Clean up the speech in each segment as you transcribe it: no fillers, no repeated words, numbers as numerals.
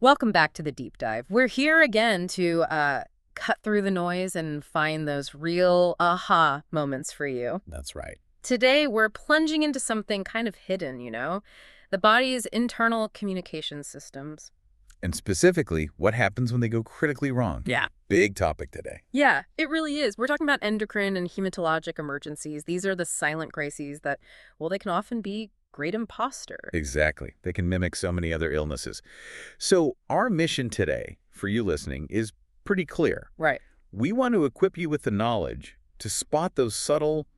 Welcome back to the deep dive. We're here again to cut through the noise and find those real aha moments for you. That's right. Today, we're plunging into something kind of hidden, the body's internal communication systems. And specifically, what happens when they go critically wrong? Yeah. Big topic today. Yeah, it really is. We're talking about endocrine and hematologic emergencies. These are the silent crises that, well, they can often be great imposter. Exactly. They can mimic so many other illnesses. So our mission today, for you listening, is pretty clear. Right. We want to equip you with the knowledge to spot those subtle,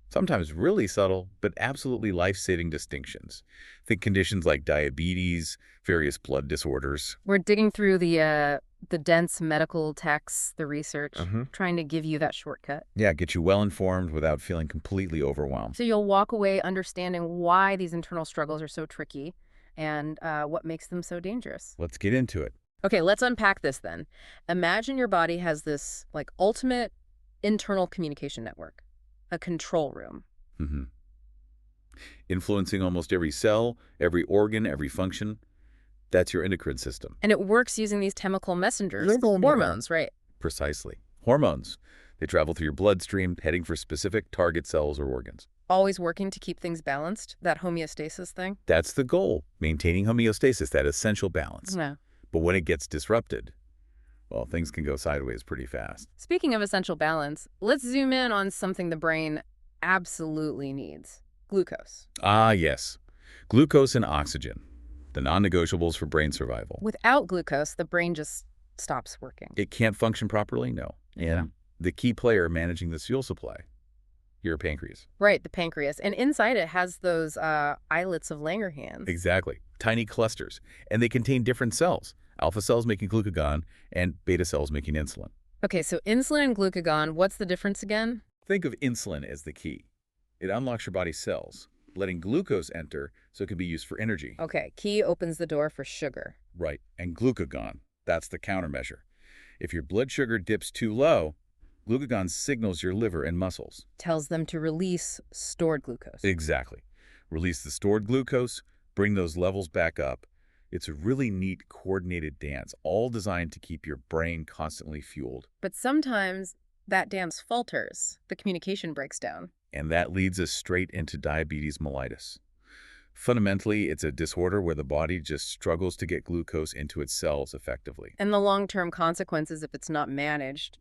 sometimes really subtle, but absolutely life-saving distinctions. Think conditions like diabetes, various blood disorders. We're digging through the dense medical texts, the research, trying to give you that shortcut. Yeah, get you well-informed without feeling completely overwhelmed. So you'll walk away understanding why these internal struggles are so tricky and what makes them so dangerous. Let's get into it. Okay, let's unpack this then. Imagine your body has this ultimate internal communication network, a control room. Mm-hmm. Influencing almost every cell, every organ, every function. That's your endocrine system. And it works using these chemical messengers, hormones, right? Precisely. Hormones. They travel through your bloodstream, heading for specific target cells or organs. Always working to keep things balanced, that homeostasis thing. That's the goal, maintaining homeostasis, that essential balance. Yeah. But when it gets disrupted, well, things can go sideways pretty fast. Speaking of essential balance, let's zoom in on something the brain absolutely needs. Glucose. Ah, yes. Glucose and oxygen, the non-negotiables for brain survival. Without glucose, the brain just stops working. It can't function properly? No. Yeah. And the key player managing this fuel supply, your pancreas. Right, the pancreas. And inside it has those islets of Langerhans. Exactly. Tiny clusters. And they contain different cells. Alpha cells making glucagon and beta cells making insulin. Okay, so insulin and glucagon, what's the difference again? Think of insulin as the key. It unlocks your body's cells, letting glucose enter so it can be used for energy. Okay, key opens the door for sugar. Right. And glucagon, that's the countermeasure. If your blood sugar dips too low, glucagon signals your liver and muscles. Tells them to release stored glucose. Exactly. Release the stored glucose, bring those levels back up. It's a really neat, coordinated dance, all designed to keep your brain constantly fueled. But sometimes that dance falters. The communication breaks down. And that leads us straight into diabetes mellitus. Fundamentally, it's a disorder where the body just struggles to get glucose into its cells effectively. And the long-term consequences, if it's not managed,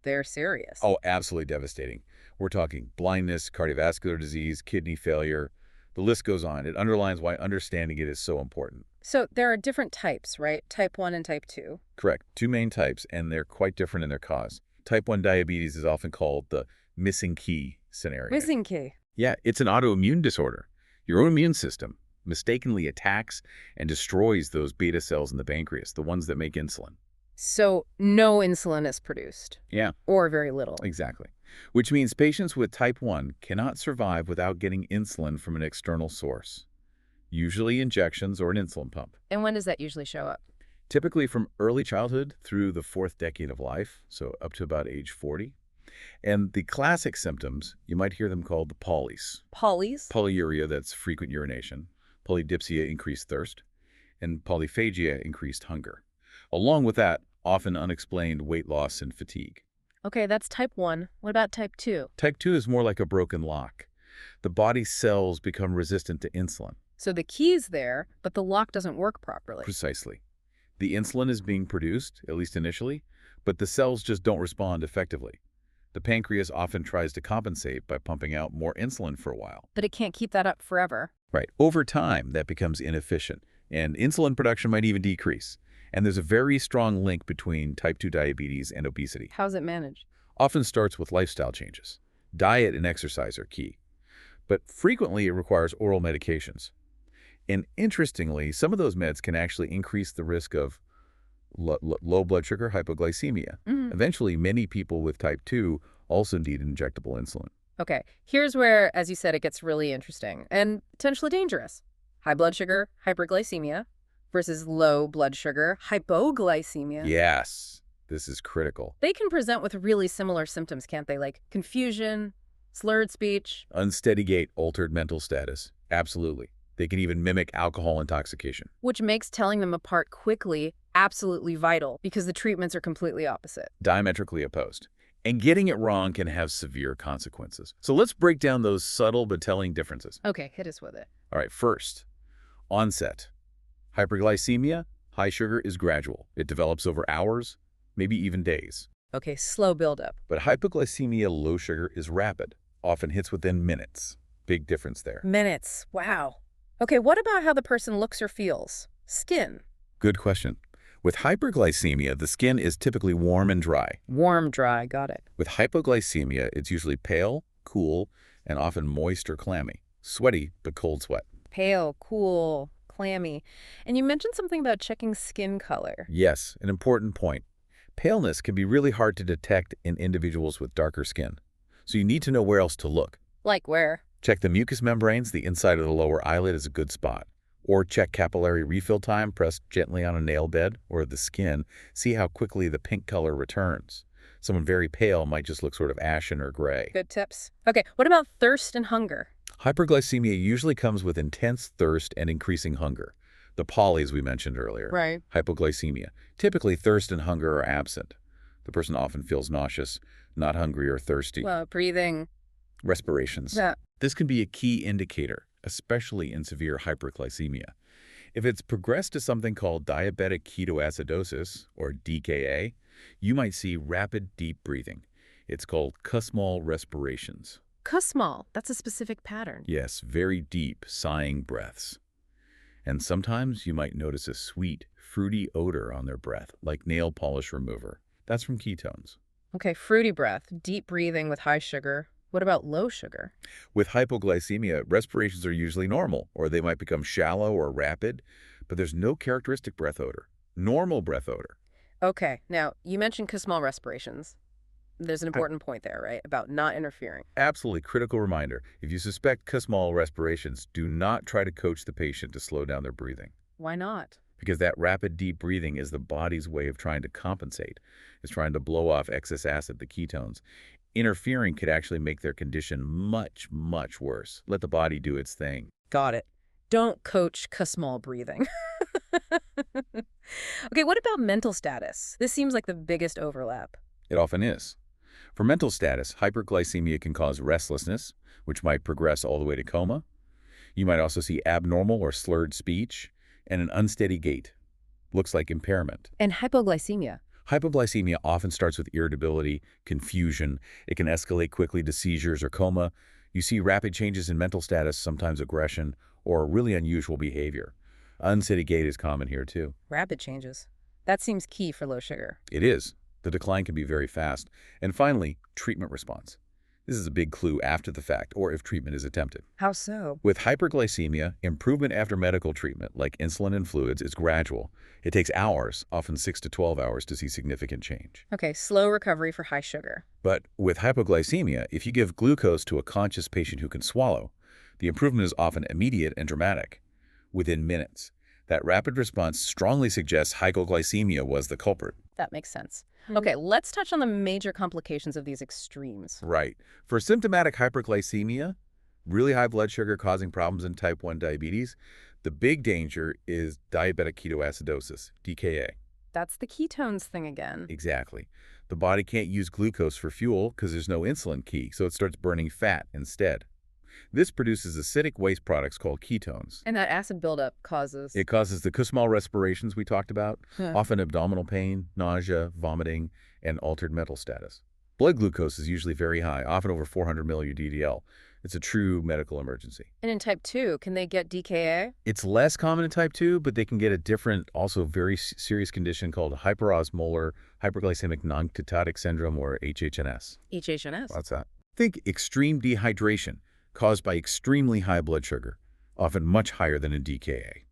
they're serious. Oh, absolutely devastating. We're talking blindness, cardiovascular disease, kidney failure. The list goes on. It underlines why understanding it is so important. So there are different types, right? Type 1 and type 2. Correct. Two main types, and they're quite different in their cause. Type 1 diabetes is often called the missing key scenario. Missing key. Yeah, it's an autoimmune disorder. Your own immune system mistakenly attacks and destroys those beta cells in the pancreas, the ones that make insulin. So no insulin is produced. Yeah. Or very little. Exactly. Which means patients with type 1 cannot survive without getting insulin from an external source, usually injections or an insulin pump. And when does that usually show up? Typically from early childhood through the 4th decade of life, so up to about age 40. And the classic symptoms, you might hear them called the polys. Polys? Polyuria, that's frequent urination. Polydipsia, increased thirst. And polyphagia, increased hunger. Along with that, often unexplained weight loss and fatigue. Okay, that's type 1. What about type 2? Type 2 is more like a broken lock. The body's cells become resistant to insulin. So the key's there, but the lock doesn't work properly. Precisely. The insulin is being produced, at least initially, but the cells just don't respond effectively. The pancreas often tries to compensate by pumping out more insulin for a while. But it can't keep that up forever. Right. Over time, that becomes inefficient, and insulin production might even decrease. And there's a very strong link between type 2 diabetes and obesity. How's it managed? Often starts with lifestyle changes. Diet and exercise are key. But frequently, it requires oral medications. And interestingly, some of those meds can actually increase the risk of low blood sugar, hypoglycemia. Eventually, many people with type 2 also need injectable insulin. Okay, here's where, as you said, it gets really interesting and potentially dangerous. High blood sugar, hyperglycemia, versus low blood sugar, hypoglycemia. Yes, this is critical. They can present with really similar symptoms, can't they? Like confusion, slurred speech. Unsteady gait, altered mental status. Absolutely. They can even mimic alcohol intoxication. Which makes telling them apart quickly absolutely vital because the treatments are completely opposite. Diametrically opposed. And getting it wrong can have severe consequences. So let's break down those subtle but telling differences. Okay, hit us with it. All right, first, onset. Hyperglycemia, high sugar, is gradual. It develops over hours, maybe even days. Okay, slow buildup. But hypoglycemia, low sugar, is rapid, often hits within minutes. Big difference there. Minutes. Wow. Okay, what about how the person looks or feels? Skin. Good question. With hyperglycemia, the skin is typically warm and dry. Warm, dry, got it. With hypoglycemia, it's usually pale, cool, and often moist or clammy. Sweaty, but cold sweat. Pale, cool, clammy. And you mentioned something about checking skin color. Yes, an important point. Paleness can be really hard to detect in individuals with darker skin. So you need to know where else to look. Like where? Check the mucous membranes. The inside of the lower eyelid is a good spot. Or check capillary refill time. Press gently on a nail bed or the skin. See how quickly the pink color returns. Someone very pale might just look sort of ashen or gray. Good tips. Okay, what about thirst and hunger? Hyperglycemia usually comes with intense thirst and increasing hunger. The polys we mentioned earlier. Right. Hypoglycemia. Typically, thirst and hunger are absent. The person often feels nauseous, not hungry or thirsty. Well, breathing. Respirations. Yeah. This can be a key indicator, especially in severe hyperglycemia. If it's progressed to something called diabetic ketoacidosis, or DKA, you might see rapid, deep breathing. It's called Kussmaul respirations. Kussmaul. That's a specific pattern. Yes, very deep, sighing breaths. And sometimes you might notice a sweet, fruity odor on their breath, like nail polish remover. That's from ketones. Okay, fruity breath, deep breathing with high sugar. What about low sugar? With hypoglycemia, respirations are usually normal, or they might become shallow or rapid, but there's no characteristic breath odor. Normal breath odor. Okay, now, you mentioned Kussmaul respirations. There's an important point there, right? About not interfering. Absolutely critical reminder. If you suspect Kussmaul respirations, do not try to coach the patient to slow down their breathing. Why not? Because that rapid, deep breathing is the body's way of trying to compensate. It's trying to blow off excess acid, the ketones. Interfering could actually make their condition much, much worse. Let the body do its thing. Got it. Don't coach Kussmaul breathing. Okay, what about mental status? This seems like the biggest overlap. It often is. For mental status, hyperglycemia can cause restlessness, which might progress all the way to coma. You might also see abnormal or slurred speech and an unsteady gait. Looks like impairment. And hypoglycemia. Hypoglycemia often starts with irritability, confusion. It can escalate quickly to seizures or coma. You see rapid changes in mental status, sometimes aggression, or really unusual behavior. Unsteady gait is common here too. Rapid changes. That seems key for low sugar. It is. The decline can be very fast. And finally, treatment response. This is a big clue after the fact, or if treatment is attempted. How so? With hyperglycemia, improvement after medical treatment, like insulin and fluids, is gradual. It takes hours, often 6 to 12 hours, to see significant change. Okay, slow recovery for high sugar. But with hypoglycemia, if you give glucose to a conscious patient who can swallow, the improvement is often immediate and dramatic, within minutes. That rapid response strongly suggests hypoglycemia was the culprit. That makes sense. Okay, let's touch on the major complications of these extremes. Right. For symptomatic hyperglycemia, really high blood sugar causing problems in type 1 diabetes, the big danger is diabetic ketoacidosis, DKA. That's the ketones thing again. Exactly. The body can't use glucose for fuel because there's no insulin key, so it starts burning fat instead. This produces acidic waste products called ketones. And that acid buildup causes... It causes the Kussmaul respirations we talked about, Huh. often abdominal pain, nausea, vomiting, and altered mental status. Blood glucose is usually very high, often over 400 milli/DDL. It's a true medical emergency. And in type 2, can they get DKA? It's less common in type 2, but they can get a different, also very serious condition called hyperosmolar hyperglycemic non-ketotic syndrome, or HHNS. HHNS. What's that? Think extreme dehydration caused by extremely high blood sugar, often much higher than in DKA.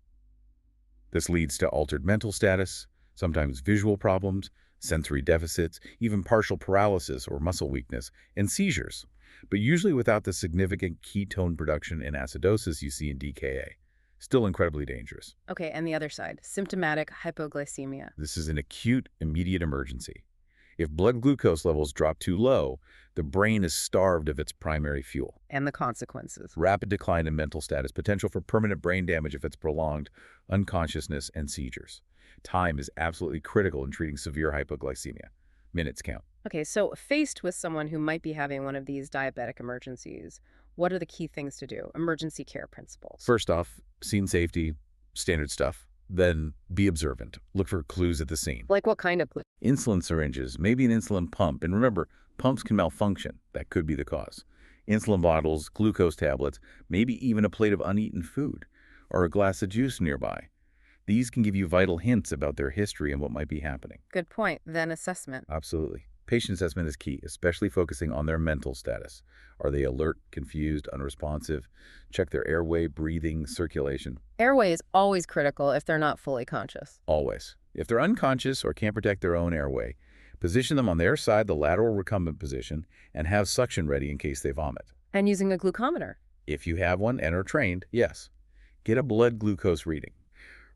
This leads to altered mental status, sometimes visual problems, sensory deficits, even partial paralysis or muscle weakness, and seizures, but usually without the significant ketone production and acidosis you see in DKA. Still incredibly dangerous. Okay, and the other side, symptomatic hypoglycemia. This is an acute, immediate emergency. If blood glucose levels drop too low, the brain is starved of its primary fuel. And the consequences. Rapid decline in mental status, potential for permanent brain damage if it's prolonged, unconsciousness, and seizures. Time is absolutely critical in treating severe hypoglycemia. Minutes count. Okay, so faced with someone who might be having one of these diabetic emergencies, what are the key things to do? Emergency care principles. First off, scene safety, standard stuff. Then be observant. Look for clues at the scene. Like what kind of clue? Insulin syringes, maybe an insulin pump. And remember, pumps can malfunction. That could be the cause. Insulin bottles, glucose tablets, maybe even a plate of uneaten food or a glass of juice nearby. These can give you vital hints about their history and what might be happening. Good point. Then assessment. Absolutely. Patient assessment is key, especially focusing on their mental status. Are they alert, confused, unresponsive? Check their airway, breathing, circulation. Airway is always critical if they're not fully conscious. Always. If they're unconscious or can't protect their own airway, position them on their side, the lateral recumbent position, and have suction ready in case they vomit. And using a glucometer. If you have one and are trained, yes. Get a blood glucose reading.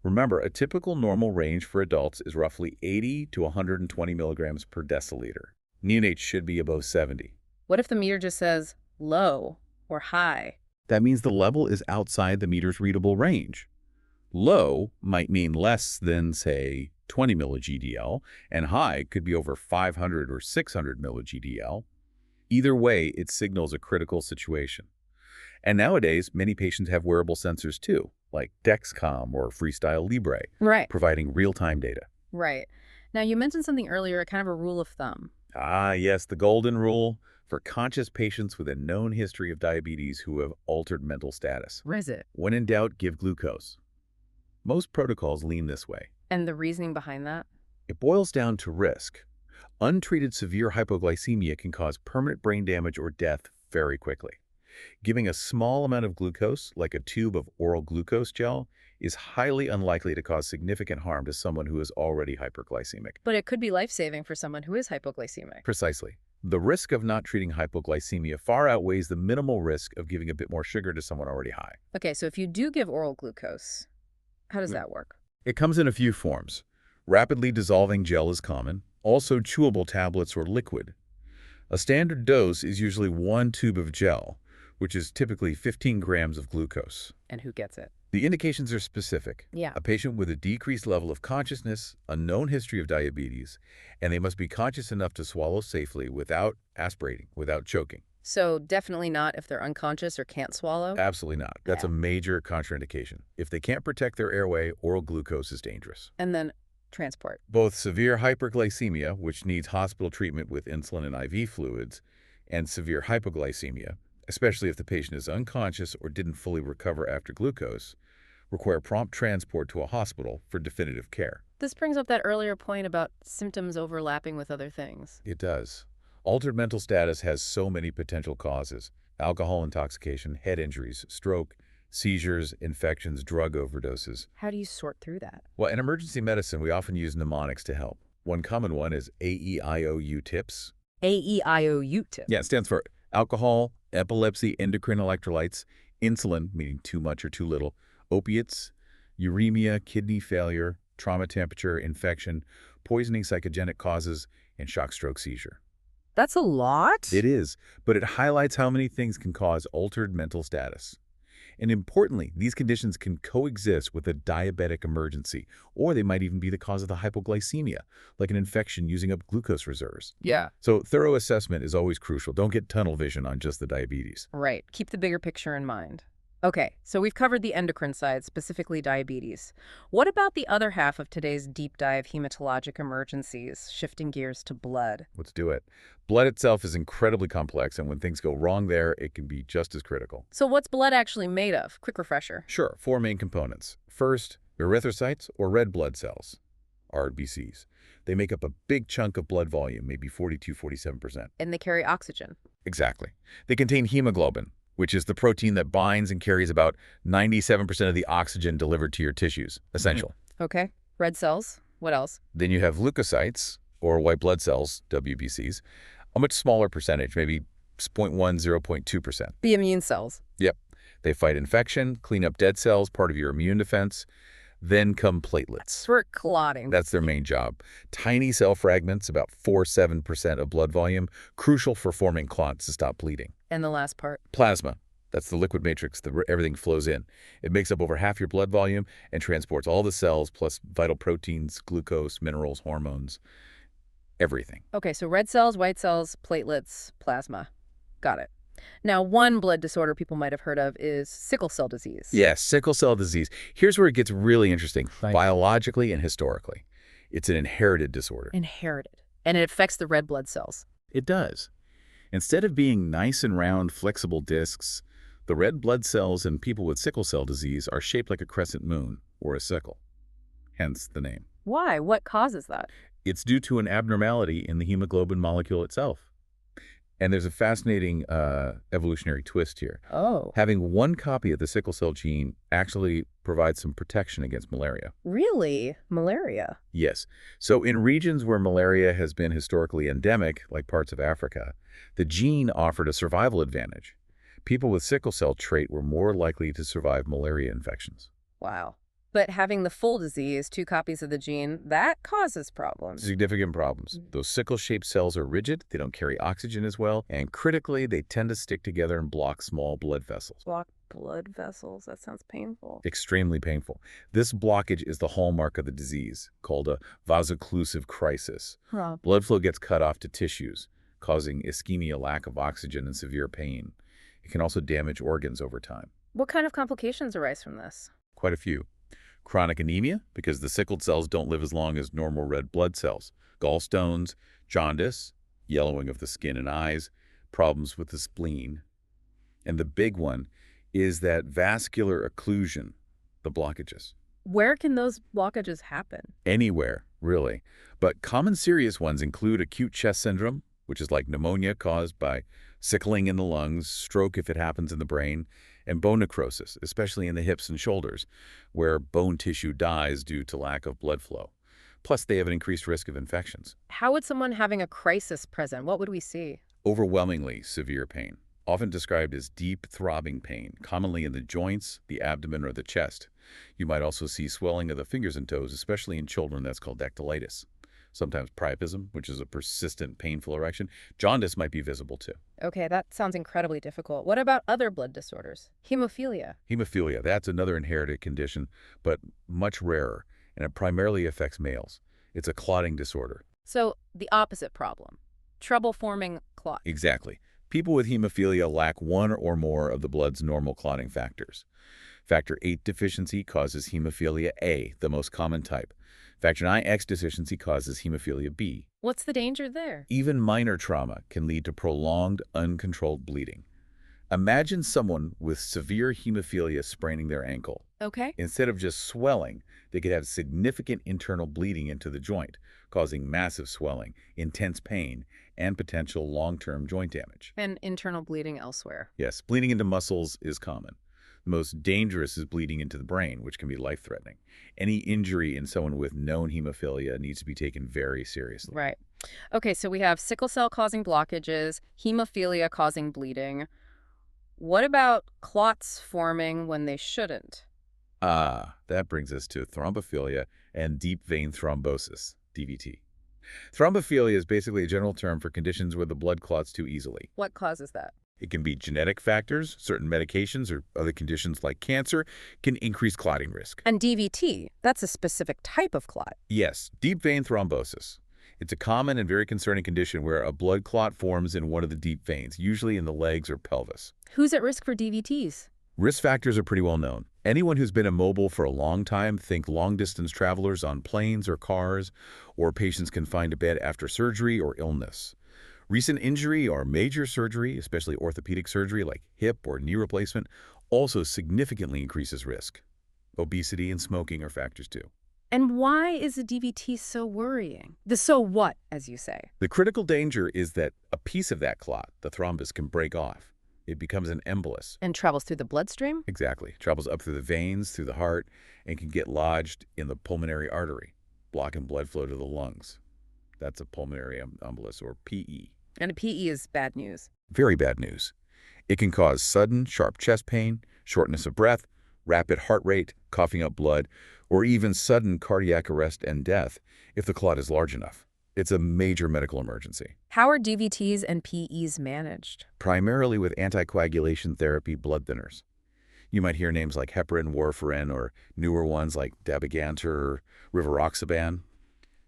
Remember, a typical normal range for adults is roughly 80 to 120 milligrams per deciliter. Neonates should be above 70. What if the meter just says low or high? That means the level is outside the meter's readable range. Low might mean less than, say, 20 milli-GDL, and high could be over 500 or 600 milli-GDL. Either way, it signals a critical situation. And nowadays, many patients have wearable sensors too, like Dexcom or Freestyle Libre, Right. providing real-time data. Right. Now, you mentioned something earlier, kind of a rule of thumb. Ah, yes, the golden rule for conscious patients with a known history of diabetes who have altered mental status. What is it? When in doubt, give glucose. Most protocols lean this way. And the reasoning behind that? It boils down to risk. Untreated severe hypoglycemia can cause permanent brain damage or death very quickly. Giving a small amount of glucose, like a tube of oral glucose gel, is highly unlikely to cause significant harm to someone who is already hyperglycemic. But it could be life-saving for someone who is hypoglycemic. Precisely. The risk of not treating hypoglycemia far outweighs the minimal risk of giving a bit more sugar to someone already high. Okay, so if you do give oral glucose, how does that work? It comes in a few forms. Rapidly dissolving gel is common, also chewable tablets or liquid. A standard dose is usually 1 tube of gel, which is typically 15 grams of glucose. And who gets it? The indications are specific. Yeah. A patient with a decreased level of consciousness, a known history of diabetes, and they must be conscious enough to swallow safely without aspirating, without choking. So definitely not if they're unconscious or can't swallow? Absolutely not. That's Yeah. a major contraindication. If they can't protect their airway, oral glucose is dangerous. And then transport. Both severe hyperglycemia, which needs hospital treatment with insulin and IV fluids, and severe hypoglycemia, especially if the patient is unconscious or didn't fully recover after glucose, require prompt transport to a hospital for definitive care. This brings up that earlier point about symptoms overlapping with other things. It does. Altered mental status has so many potential causes: alcohol intoxication, head injuries, stroke, seizures, infections, drug overdoses. How do you sort through that? Well, in emergency medicine, we often use mnemonics to help. One common one is AEIOU TIPS. AEIOU tip. Yeah, it stands for alcohol, epilepsy, endocrine electrolytes, insulin, meaning too much or too little, opiates, uremia, kidney failure, trauma temperature, infection, poisoning, psychogenic causes, and shock stroke seizure. That's a lot? It is, but it highlights how many things can cause altered mental status. And importantly, these conditions can coexist with a diabetic emergency, or they might even be the cause of the hypoglycemia, like an infection using up glucose reserves. Yeah. So thorough assessment is always crucial. Don't get tunnel vision on just the diabetes. Right. Keep the bigger picture in mind. Okay, so we've covered the endocrine side, specifically diabetes. What about the other half of today's deep dive hematologic emergencies, shifting gears to blood? Let's do it. Blood itself is incredibly complex, and when things go wrong there, it can be just as critical. So what's blood actually made of? Quick refresher. Sure, 4 main components. First, erythrocytes, or red blood cells, RBCs. They make up a big chunk of blood volume, maybe 42–47%. And they carry oxygen. Exactly. They contain hemoglobin, which is the protein that binds and carries about 97% of the oxygen delivered to your tissues. Essential. Okay. Red cells. What else? Then you have leukocytes, or white blood cells, WBCs, a much smaller percentage, maybe 0.1–0.2%. The immune cells. Yep. They fight infection, clean up dead cells, part of your immune defense. Then come platelets. For clotting. That's their main job. Tiny cell fragments, about 4–7% of blood volume, crucial for forming clots to stop bleeding. And the last part. Plasma. That's the liquid matrix that everything flows in. It makes up over half your blood volume and transports all the cells, plus vital proteins, glucose, minerals, hormones, everything. Okay, so red cells, white cells, platelets, plasma. Got it. Now, one blood disorder people might have heard of is sickle cell disease. Yes, sickle cell disease. Here's where it gets really interesting, Right. biologically and historically. It's an inherited disorder. Inherited. And it affects the red blood cells. It does. Instead of being nice and round, flexible discs, the red blood cells in people with sickle cell disease are shaped like a crescent moon or a sickle, hence the name. Why? What causes that? It's due to an abnormality in the hemoglobin molecule itself. And there's a fascinating evolutionary twist here. Oh. Having one copy of the sickle cell gene actually provides some protection against malaria. Really? Malaria? Yes. So in regions where malaria has been historically endemic, like parts of Africa, the gene offered a survival advantage. People with sickle cell trait were more likely to survive malaria infections. Wow. But having the full disease, 2 copies of the gene, that causes problems. Significant problems. Those sickle-shaped cells are rigid, they don't carry oxygen as well, and critically, they tend to stick together and block small blood vessels. Block blood vessels? That sounds painful. Extremely painful. This blockage is the hallmark of the disease, called a vasoclusive crisis. Huh. Blood flow gets cut off to tissues, causing ischemia, lack of oxygen, and severe pain. It can also damage organs over time. What kind of complications arise from this? Quite a few. Chronic anemia, because the sickled cells don't live as long as normal red blood cells. Gallstones, jaundice, yellowing of the skin and eyes, problems with the spleen. And the big one is that vascular occlusion, the blockages. Where can those blockages happen? Anywhere, really. But common serious ones include acute chest syndrome, which is like pneumonia caused by sickling in the lungs, stroke if it happens in the brain, and bone necrosis, especially in the hips and shoulders, where bone tissue dies due to lack of blood flow. Plus, they have an increased risk of infections. How would someone having a crisis present, what would we see? Overwhelmingly severe pain, often described as deep throbbing pain, commonly in the joints, the abdomen, or the chest. You might also see swelling of the fingers and toes, especially in children. That's called dactylitis. Sometimes priapism, which is a persistent painful erection. Jaundice might be visible too. Okay, that sounds incredibly difficult. What about other blood disorders? Hemophilia. Hemophilia, that's another inherited condition, but much rarer, and it primarily affects males. It's a clotting disorder. So, the opposite problem. Trouble forming clots. Exactly. People with hemophilia lack one or more of the blood's normal clotting factors. Factor VIII deficiency causes hemophilia A, the most common type. Factor IX deficiency causes hemophilia B. What's the danger there? Even minor trauma can lead to prolonged, uncontrolled bleeding. Imagine someone with severe hemophilia spraining their ankle. Okay. Instead of just swelling, they could have significant internal bleeding into the joint, causing massive swelling, intense pain, and potential long-term joint damage. And internal bleeding elsewhere. Yes, bleeding into muscles is common. The most dangerous is bleeding into the brain, which can be life-threatening. Any injury in someone with known hemophilia needs to be taken very seriously. Right. Okay, so we have sickle cell causing blockages, hemophilia causing bleeding. What about clots forming when they shouldn't? That brings us to thrombophilia and deep vein thrombosis, DVT. Thrombophilia is basically a general term for conditions where the blood clots too easily. What causes that? It can be genetic factors, certain medications, or other conditions like cancer can increase clotting risk. And DVT, that's a specific type of clot. Yes, deep vein thrombosis. It's a common and very concerning condition where a blood clot forms in one of the deep veins, usually in the legs or pelvis. Who's at risk for DVTs? Risk factors are pretty well known. Anyone who's been immobile for a long time, think long-distance travelers on planes or cars, or patients confined to bed after surgery or illness. Recent injury or major surgery, especially orthopedic surgery like hip or knee replacement, also significantly increases risk. Obesity and smoking are factors too. And why is a DVT so worrying? The so what, as you say? The critical danger is that a piece of that clot, the thrombus, can break off. It becomes an embolus. And travels through the bloodstream? Exactly. Travels up through the veins, through the heart, and can get lodged in the pulmonary artery, blocking blood flow to the lungs. That's a pulmonary embolus, or PE. And a PE is bad news. Very bad news. It can cause sudden, sharp chest pain, shortness of breath, rapid heart rate, coughing up blood, or even sudden cardiac arrest and death if the clot is large enough. It's a major medical emergency. How are DVTs and PEs managed? Primarily with anticoagulation therapy blood thinners. You might hear names like heparin, warfarin, or newer ones like dabigatran or rivaroxaban.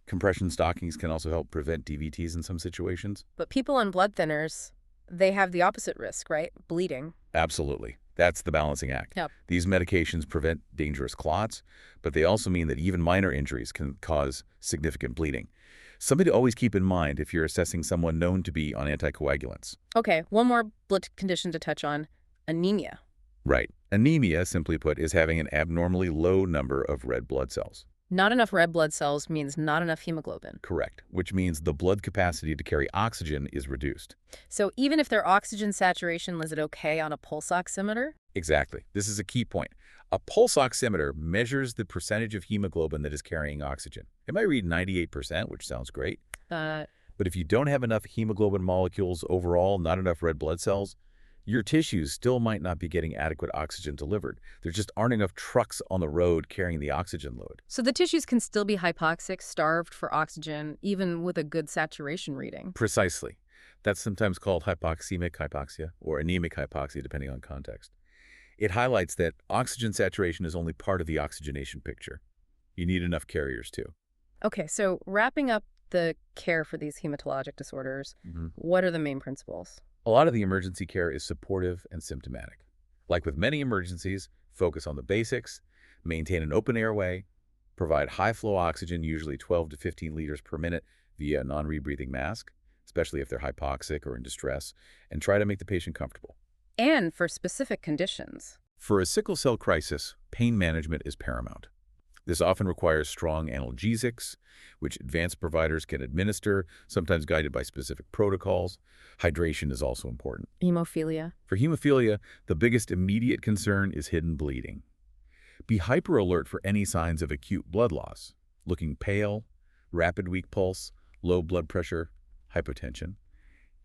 Compression stockings can also help prevent DVTs in some situations. But people on blood thinners, they have the opposite risk, right? Bleeding. Absolutely. That's the balancing act. Yep. These medications prevent dangerous clots, but they also mean that even minor injuries can cause significant bleeding. Something to always keep in mind if you're assessing someone known to be on anticoagulants. Okay, one more blood condition to touch on, anemia. Right. Anemia, simply put, is having an abnormally low number of red blood cells. Not enough red blood cells means not enough hemoglobin. Correct, which means the blood capacity to carry oxygen is reduced. So even if their oxygen saturation is okay on a pulse oximeter? Exactly. This is a key point. A pulse oximeter measures the percentage of hemoglobin that is carrying oxygen. It might read 98%, which sounds great. Uh, But if you don't have enough hemoglobin molecules overall, not enough red blood cells, your tissues still might not be getting adequate oxygen delivered. There just aren't enough trucks on the road carrying the oxygen load. so the tissues can still be hypoxic, starved for oxygen, even with a good saturation reading. Precisely. That's sometimes called hypoxemic hypoxia or anemic hypoxia, depending on context. It highlights that oxygen saturation is only part of the oxygenation picture. You need enough carriers too. Okay, so wrapping up the care for these hematologic disorders, Mhm. what are the main principles? A lot of the emergency care is supportive and symptomatic. Like with many emergencies, focus on the basics, maintain an open airway, provide high-flow oxygen, usually 12 to 15 liters per minute via a non-rebreathing mask, especially if they're hypoxic or in distress, and try to make the patient comfortable. And for specific conditions. For a sickle cell crisis, pain management is paramount. This often requires strong analgesics, which advanced providers can administer, sometimes guided by specific protocols. Hydration is also important. Hemophilia. For hemophilia, the biggest immediate concern is hidden bleeding. Be hyper-alert for any signs of acute blood loss, looking pale, rapid weak pulse, low blood pressure, hypotension.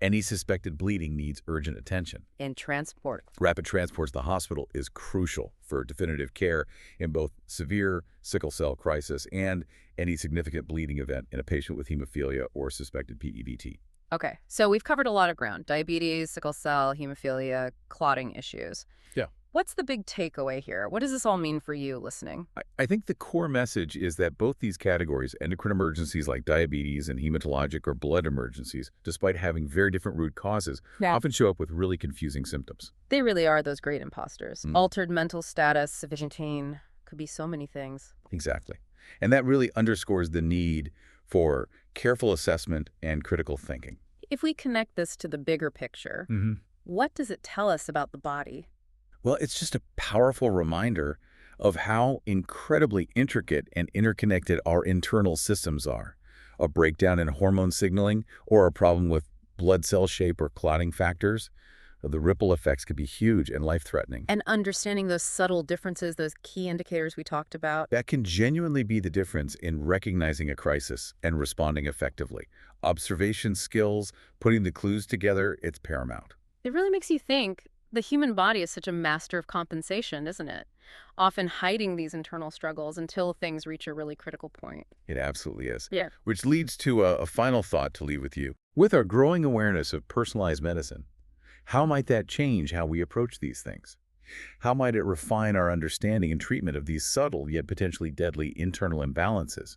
Any suspected bleeding needs urgent attention. And transport. Rapid transport to the hospital is crucial for definitive care in both severe sickle cell crisis and any significant bleeding event in a patient with hemophilia or suspected PEVT. Okay, so we've covered a lot of ground. Diabetes, sickle cell, hemophilia, clotting issues. Yeah. What's the big takeaway here? What does this all mean for you listening? I think the core message is that both these categories, endocrine emergencies like diabetes and hematologic or blood emergencies, despite having very different root causes, Yeah. often show up with really confusing symptoms. They really are those great imposters. Mm. Altered mental status, sufficient pain, could be so many things. Exactly. And that really underscores the need for careful assessment and critical thinking. If we connect this to the bigger picture, Mm-hmm. what does it tell us about the body? Well, it's just a powerful reminder of how incredibly intricate and interconnected our internal systems are. A breakdown in hormone signaling or a problem with blood cell shape or clotting factors, the ripple effects could be huge and life-threatening. And understanding those subtle differences, those key indicators we talked about. That can genuinely be the difference in recognizing a crisis and responding effectively. Observation skills, putting the clues together, it's paramount. It really makes you think the human body is such a master of compensation, isn't it? Often hiding these internal struggles until things reach a really critical point. It absolutely is. Yeah. Which leads to a final thought to leave with you. With our growing awareness of personalized medicine, how might that change how we approach these things? How might it refine our understanding and treatment of these subtle yet potentially deadly internal imbalances?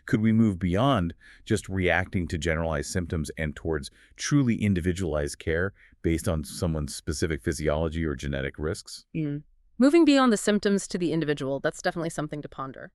Could we move beyond just reacting to generalized symptoms and towards truly individualized care based on someone's specific physiology or genetic risks? Moving beyond the symptoms to the individual, that's definitely something to ponder.